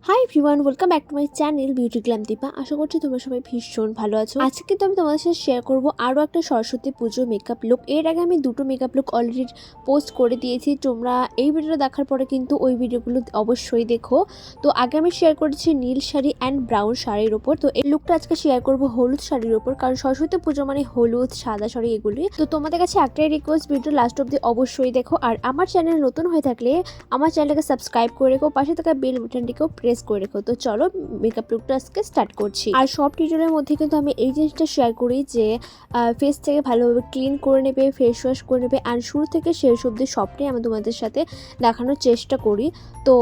High everyone, welcome back to my channel beauty glam Deepa. আশা করছি তোমরা সবাই ভীষণ ভালো আছো। আজকে কিন্তু আমি তোমাদের সাথে শেয়ার করবো আরও একটা সরস্বতী পুজো মেকআপ লুক। এর আগে আমি দুটো মেকআপ লুক অলরেডি পোস্ট করে দিয়েছি। তোমরা এই ভিডিওটা দেখার পরে কিন্তু ওই ভিডিওগুলো অবশ্যই দেখো। তো আগে আমি শেয়ার করেছি নীল শাড়ি অ্যান্ড ব্রাউন শাড়ির ওপর। তো এই লুকটা আজকে শেয়ার করবো হলুদ শাড়ির ওপর, কারণ সরস্বতী পুজো মানে হলুদ সাদা শাড়ি এগুলি। তো তোমাদের কাছে একটাই রিকোয়েস্ট, ভিডিও লাস্ট অব্দি অবশ্যই দেখো। আর আমার চ্যানেল নতুন হয়ে থাকলে আমার চ্যানেলটাকে সাবস্ক্রাইব করে রেখো, পাশে থাকা বেল বাটনটিকেও প্রেস করে রেখো। তো চলো মেকআপ লুকটা আজকে স্টার্ট করছি। আর সব টিউটোরিয়ালের মধ্যে কিন্তু আমি এই জিনিসটা শেয়ার করি যে ফেস থেকে ভালোভাবে ক্লিন করে নেবে, ফেস ওয়াশ করে নেবে, আর শুরু থেকে শেষ অবধি সবটাই আমি তোমাদের সাথে দেখানোর চেষ্টা করি। তো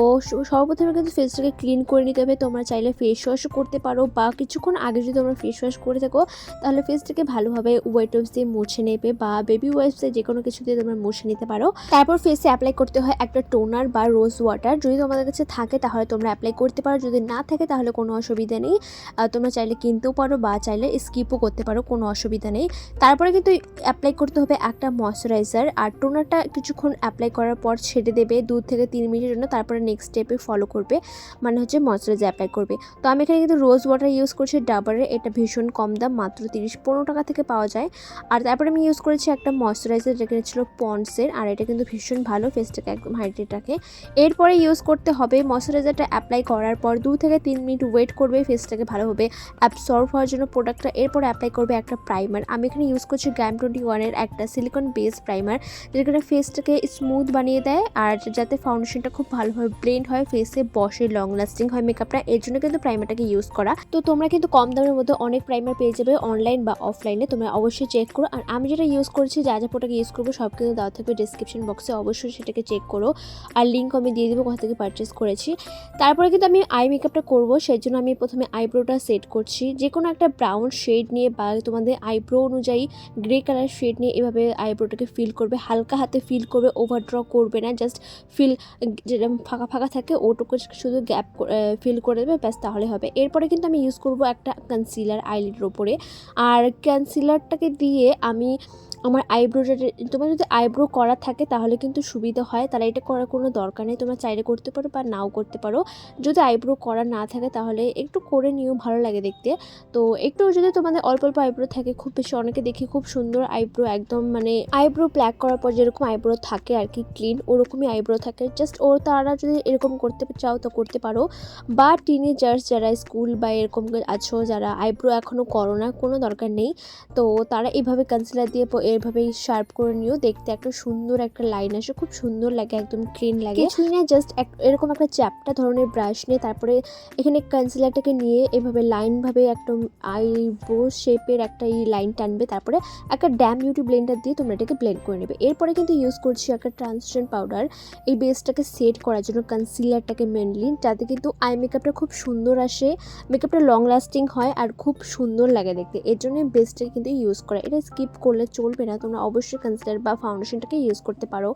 সর্বপ্রথমে কিন্তু ফেসটাকে ক্লিন করে নিতে হবে। তোমরা চাইলে ফেস ওয়াশও করতে পারো, বা কিছুক্ষণ আগে যদি তোমরা ফেস ওয়াশ করে থাকো তাহলে ফেসটাকে ভালোভাবে ওয়াইট ওয়াইপস দিয়ে মুছে নেবে, বা বেবি ওয়াইপস দিয়ে যে কোনো কিছু দিয়ে তোমরা মুছে নিতে পারো। তারপর ফেসে অ্যাপ্লাই করতে হয় একটা টোনার বা রোজ ওয়াটার। যদি তোমাদের কাছে থাকে তাহলে তোমরা অ্যাপ্লাই করতে পারো, যদি না থাকে তাহলে কোনো অসুবিধা নেই। তোমরা চাইলে কিনতেও পারো বা চাইলে স্কিপও করতে পারো, কোনো অসুবিধা নেই। তারপরে কিন্তু অ্যাপ্লাই করতে হবে একটা ময়শ্চারাইজার, আর টোনারটা কিছুক্ষণ অ্যাপ্লাই করার পর ছেড়ে দেবে 2 থেকে 3 মিনিটের জন্য। তারপরে নেক্সট স্টেপে ফলো করবে, মানে হচ্ছে ময়শ্চারাইজার অ্যাপ্লাই করবে। তো আমি এখানে কিন্তু রোজ ওয়াটার ইউজ করছি ডাবরের। এটা ভীষণ কম দাম, মাত্র 30-15 টাকা থেকে পাওয়া যায়। আর তারপরে আমি ইউজ করেছি একটা ময়শ্চারাইজার, যেটা ছিল পন্ডসের, আর এটা কিন্তু ভীষণ ভালো, ফেসটাকে একদম হাইড্রেট রাখে। এরপরে ইউজ করতে হবে ময়শ্চারাইজারটা অ্যাপ্লাই করার পর 2 থেকে 3 মিনিট ওয়েট করবে ফেসটাকে ভালোভাবে অ্যাবসর্ব হওয়ার জন্য প্রোডাক্টটা। এরপরে অ্যাপ্লাই করবে একটা প্রাইমার। আমি এখানে ইউজ করছি গ্ল্যাম 21-এর একটা সিলিকন বেস প্রাইমার, যেটা ফেসটাকে স্মুথ বানিয়ে দেয়, আর যাতে ফাউন্ডেশনটা খুব ভালোভাবে ব্লেন্ড হয়, ফেসে বসে, লং লাস্টিং হয় মেকআপটা। এর জন্য কিন্তু প্রাইমারটাকে ইউজ করা। তো তোমরা কিন্তু কম দামের মধ্যে অনেক প্রাইমার পেয়ে যাবে অনলাইন বা অফলাইনে, তোমরা অবশ্যই চেক করো। আর আমি যেটা ইউজ করেছি, যা যা প্রোডাক্ট ইউজ করবো সব কিন্তু দেওয়া থাকবে ডিসক্রিপশন বক্সে, অবশ্যই সেটাকে চেক করো। আর লিঙ্ক আমি দিয়ে দেবো কোথা থেকে পারচেস করেছি। তারপরে কিন্তু আমি আই মেকআপটা করবো, সেই জন্য আমি প্রথমে আইব্রোটা সেট করছি। যে কোনো একটা ব্রাউন শেড নিয়ে বা তোমাদের আইব্রো অনুযায়ী গ্রে কালার শেড নিয়ে এভাবে আইব্রোটাকে ফিল করবে, হালকা হাতে ফিল করবে, ওভার ড্র করবে না, জাস্ট ফিল যেটা ফাঁকা ফাঁকা থাকে ওটুকু শুধু গ্যাপ ফিল করে দেবে, ব্যাস তাহলে হবে। এরপরে কিন্তু আমি ইউজ করবো একটা কনসিলার আইলিডের ওপরে, আর কনসিলারটাকে দিয়ে আমি আমার আইব্রোটা, তোমার যদি আইব্রো করা থাকে তাহলে কিন্তু সুবিধা হয়, তাহলে এটা করার কোনো দরকার নেই, তোমরা চাইলে করতে পারো বা নাও করতে পারো। যদি আইব্রো করা না থাকে তাহলে একটু করে নিও, ভালো লাগে দেখতে। তো একটু যদি তোমাদের অল্প অল্প আইব্রো থাকে, খুব বেশি অনেকে দেখি খুব সুন্দর আইব্রো, একদম মানে আইব্রো প্ল্যাক করার পর যেরকম আইব্রো থাকে আর কি ক্লিন, ওরকমই আইব্রো থাকে, জাস্ট তারা যদি এরকম করতে চাও তো করতে পারো। বা টিনেজার্স যারা স্কুল বা এরকম আছো, যারা আইব্রো এখনও করো না, কোনো দরকার নেই, তো তারা এইভাবে কনসিলার দিয়ে এভাবেই শার্প করে নিও, দেখতে একটা সুন্দর একটা লাইন আসে, খুব সুন্দর লাগে, একদম ক্লিন লাগে। কিছুই না, জাস্ট এরকম একটা চ্যাপ্টা ধরনের ব্রাশ নিয়ে তারপরে এখানে কনসিলারটাকে নিয়ে এভাবে লাইনভাবে একদম আইব্রো শেপের একটা এই লাইন টানবে, তারপরে একটা ড্যাম বিউটি ব্লেন্ডার দিয়ে তোমরা এটাকে ব্লেন্ড করে নেবে। এরপরে কিন্তু ইউজ করছি একটা ট্রান্সপারেন্ট পাউডার, এই বেসটাকে সেট করার জন্য কনসিলারটাকে মেনলি, যাতে কিন্তু আই মেকআপটা খুব সুন্দর আসে, মেকআপটা লং লাস্টিং হয় আর খুব সুন্দর লাগে দেখতে। এর জন্য বেসটা কিন্তু ইউজ করা, এটা স্কিপ করলে চলবে না, তোমরা অবশ্যই কনসিলার বা ফাউন্ডেশনটাকে ইউজ করতে পারো।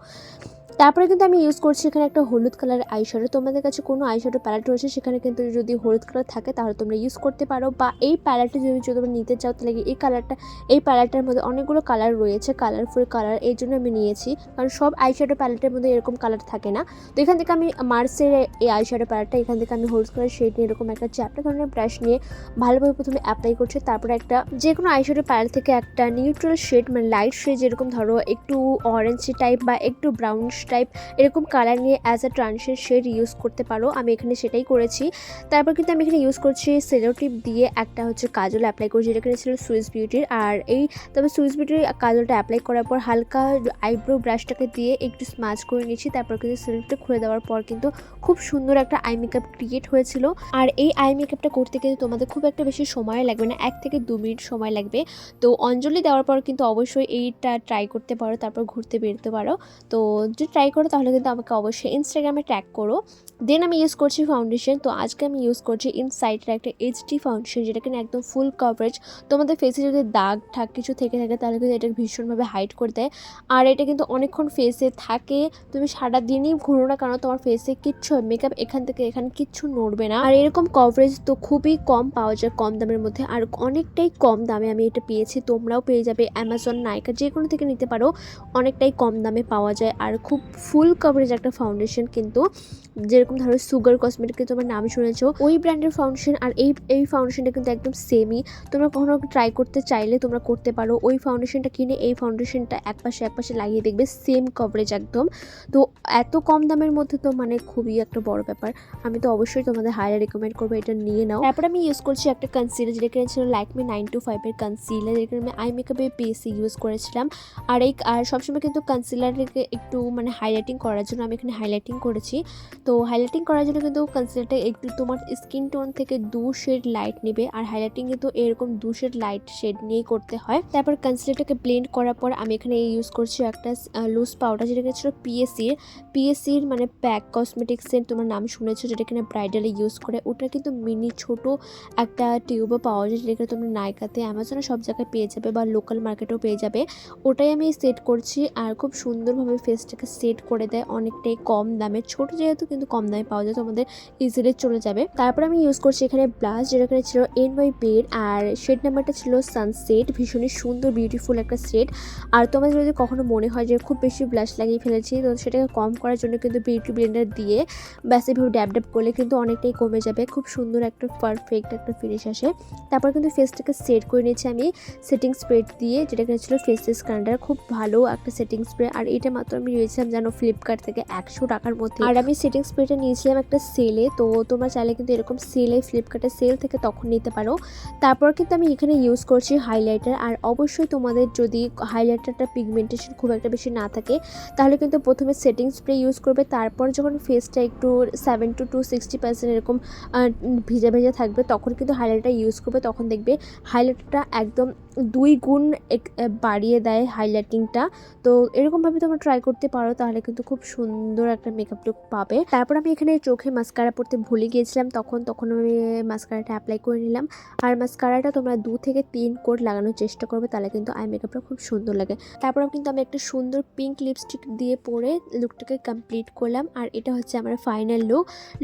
তারপরে কিন্তু আমি ইউজ করছি এখানে একটা হলুদ কালার আইশ্যাডো। তোমাদের কাছে কোনো আইশ্যাডো প্যালেট রয়েছে সেখানে কিন্তু যদি হলুদ কালার থাকে তাহলে তোমরা ইউজ করতে পারো, বা এই প্যালেটটা যদি তোমরা নিতে চাও তাহলে এই প্যালেটটার মধ্যে অনেকগুলো কালার রয়েছে, কালারফুল কালার, এই জন্য আমি নিয়েছি, কারণ সব আইশ্যাডো প্যালেটের মধ্যে এরকম কালার থাকে না। তো এখান থেকে আমি মার্সের এই আইশ্যাডো প্যালেটটা, এখান থেকে আমি হলুদ কালার শেড নিয়ে এরকম একটা চ্যাপ্টা ধরনের ব্রাশ নিয়ে ভালোভাবে প্রথমে অ্যাপ্লাই করছি। তারপরে একটা যে কোনো আইশ্যাডো প্যালেট থেকে একটা নিউট্রাল শেড, মানে লাইট শেড, যেরকম ধরো একটু অরেঞ্জ টাইপ বা একটু ব্রাউন টাইপ এরকম কালার নিয়ে as a transition shade use করতে পারো, আমি এখানে সেটাই করেছি। তারপর কিন্তু আমি এখানে ইউজ করছি সেলো টিপ দিয়ে একটা হচ্ছে কাজল অ্যাপ্লাই করছি, যেটা এখানে ছিল সুইস বিউটির। আর তবে সুইস বিউটির কাজলটা অ্যাপ্লাই করার পর হালকা আইব্রো ব্রাশটাকে দিয়ে একটু স্মাচ করে নিচ্ছি। তারপর কিন্তু সেলোটা খুলে দেওয়ার পর কিন্তু খুব সুন্দর একটা আই মেকআপ ক্রিয়েট হয়েছিল। আর এই আই মেকআপটা করতে কিন্তু তোমাদের খুব একটা বেশি সময় লাগবে না, 1 থেকে 2 মিনিট সময় লাগবে। তো অঞ্জলি দেওয়ার পর কিন্তু অবশ্যই এইটা ট্রাই করতে পারো, তারপর ঘুরতে বেরোতে পারো। তো যদি ট্রাই করো তাহলে কিন্তু আমাকে অবশ্যই ইনস্টাগ্রামে ট্যাগ করো। দেন আমি ইউজ করছি ফাউন্ডেশন। তো আজকে আমি ইউজ করছি ইনসাইটের একটা এইচডি ফাউন্ডেশন, যেটা কিনা একদম ফুল কভারেজ। তোমাদের ফেসে যদি দাগ ঠাক কিছু থেকে থাকে তাহলে কিন্তু এটা ভীষণভাবে হাইড করে দেয়। আর এটা কিন্তু অনেকক্ষণ ফেসে থাকে, তুমি সারাদিনই ঘুরো না কেন তোমার ফেসে কিচ্ছু মেকআপ এখান থেকে এখানে কিচ্ছু নড়বে না। আর এরকম কভারেজ তো খুবই কম পাওয়া যায়, কম দামের মধ্যে, আর অনেকটাই কম দামে আমি এটা পেয়েছি। তোমরাও পেয়ে যাবে, অ্যামাজন, নাইকা যে কোনো থেকে নিতে পারো, অনেকটাই কম দামে পাওয়া যায় আর খুব খুব ফুল কভারেজ একটা ফাউন্ডেশন, কিন্তু যেরকম ধরো সুগার কসমেটিকের তোমার নাম শুনেছো, ওই ব্র্যান্ডের ফাউন্ডেশন আর এই ফাউন্ডেশনটা কিন্তু একদম সেমই। তোমরা কখনো ট্রাই করতে চাইলে তোমরা করতে পারো। ওই ফাউন্ডেশনটা কিনে এই ফাউন্ডেশনটা একপাশে লাগিয়ে দেখবে সেম কভারেজ একদম। তো এত কম দামের মধ্যে তো মানে খুবই একটা বড় ব্যাপার। আমি তো অবশ্যই তোমাদের হাইলি রেকমেন্ড করবো এটা নিয়ে নাও। তারপর আমি ইউজ করছি একটা কনসিলার, যেটা ছিল Lakme 925 এর কনসিলার, যেটা আমি আই মেকআপে বেসে ইউজ করেছিলাম। আর সবসময় কিন্তু কনসিলারকে একটু মানে হাইলাইটিং করার জন্য আমি এখানে হাইলাইটিং করেছি। তো হাইলাইটিং করার জন্য কিন্তু কনসিলারটা একটু তোমার স্কিন টোন থেকে 2 শেড লাইট নেবে, আর হাইলাইটিং কিন্তু এরকম 2 শেড লাইট শেড নিয়েই করতে হয়। তারপর কনসিলারটাকে ব্লেন্ড করার পর আমি এখানে ইউজ করছি একটা লুজ পাউডার, যেটা ছিল পিএসির মানে প্যাক কসমেটিক্সের তোমার নাম শুনেছো, যেটা কিনা ব্রাইডালে ইউজ করে। ওটা কিন্তু মিনি ছোট একটা টিউবও পাওয়া যায়, যেটা তোমরা নাইকাতে, অ্যামাজনে সব জায়গায় পেয়ে যাবে বা লোকাল মার্কেটেও পেয়ে যাবে। ওটাই আমি সেট করছি, আর খুব সুন্দরভাবে ফেসটাকে সেট করে দেয় অনেকটাই কম দামে। ছোট যেহেতু কিন্তু কম দামে পাওয়া যায়, তোমাদের ইজিলি চলে যাবে। তারপর আমি ইউজ করছি এখানে ব্লাশ, যেটা এখানে ছিল NYP আর শেড নাম্বারটা ছিল সানসেট। ভীষণই সুন্দর বিউটিফুল একটা শেড। আর তোমাদের যদি কখনো মনে হয় যে খুব বেশি ব্লাশ লাগিয়ে ফেলেছি, তো সেটাকে কম করার জন্য কিন্তু বিউটি ব্লেন্ডার দিয়ে ব্যাস এভাবে ড্যাব করলে কিন্তু অনেকটাই কমে যাবে। খুব সুন্দর একটা পারফেক্ট একটা ফিনিশ আসে। তারপর কিন্তু ফেসটাকে সেট করে নিয়েছি আমি সেটিং স্প্রে দিয়ে, যেটা এখানে ছিল ফেসেস কান্ডার। খুব ভালো একটা সেটিং স্প্রে, আর এটা মাত্র আমি নিয়েছিলাম জানো ফ্লিপকার্ট থেকে 100 টাকার মধ্যে। আর আমি সেটিং স্প্রেটা নিয়েছিলাম একটা সেলে, তো তোমরা চাইলে কিন্তু এরকম সেলে ফ্লিপকার্টের সেল থেকে তখন নিতে পারো। তারপর কিন্তু আমি এখানে ইউজ করছি হাইলাইটার। আর অবশ্যই তোমাদের যদি হাইলাইটারটা পিগমেন্টেশন খুব একটা বেশি না থাকে, তাহলে কিন্তু প্রথমে সেটিং স্প্রে ইউজ করবে। তারপর যখন ফেসটা একটু 70 to 60% এরকম ভিজা ভেজা থাকবে, তখন কিন্তু হাইলাইটার ইউজ করবে। তখন দেখবে হাইলাইটারটা একদম 2 গুণ বাড়িয়ে দেয় হাইলাইটিংটা। তো এরকমভাবে তোমরা ট্রাই করতে পারো, তাহলে কিন্তু খুব সুন্দর একটা মেকআপ লুক পাবে। তারপর আমি এখানে চোখে মাস্কারা পরতে ভুলে গিয়েছিলাম, তখন আমি মাস্কারাটা অ্যাপ্লাই করে নিলাম। আর মাস্কারাটা তোমরা 2 থেকে 3 কোট লাগানোর চেষ্টা করবে, তাহলে কিন্তু আই মেকআপটা খুব সুন্দর লাগে। তারপর কিন্তু আমি একটা সুন্দর পিঙ্ক লিপস্টিক দিয়ে পরে লুকটাকে কমপ্লিট করলাম। আর এটা হচ্ছে আমার ফাইনাল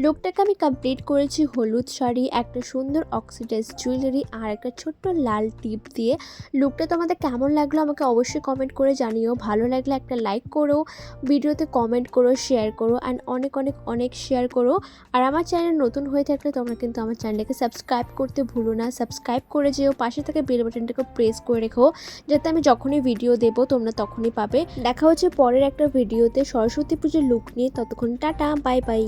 লুকটাকে আমি কমপ্লিট করেছি হলুদ শাড়ি, একটা সুন্দর অক্সিডাইজ জুয়েলারি, আর একটা ছোট্ট লাল টিপ দিয়ে। লুকটা তোমাদের কেমন লাগলো আমাকে অবশ্যই কমেন্ট করে জানিও। ভালো লাগলে একটা লাইক করো, ভিডিওতে কমেন্ট করো, শেয়ার করো, অ্যান্ড অনেক অনেক অনেক শেয়ার করো। আর আমার চ্যানেল নতুন হয়ে থাকলে তোমরা কিন্তু আমার চ্যানেলটাকে সাবস্ক্রাইব করতে ভুলো না। সাবস্ক্রাইব করে যেও, পাশে থেকে বেল বাটনটাকে প্রেস করে রেখো, যাতে আমি যখনই ভিডিও দেবো তোমরা তখনই পাবে। দেখা হচ্ছে পরের একটা ভিডিওতে সরস্বতী পুজোর লুক নিয়ে। ততক্ষণ টাটা, বাই বাই।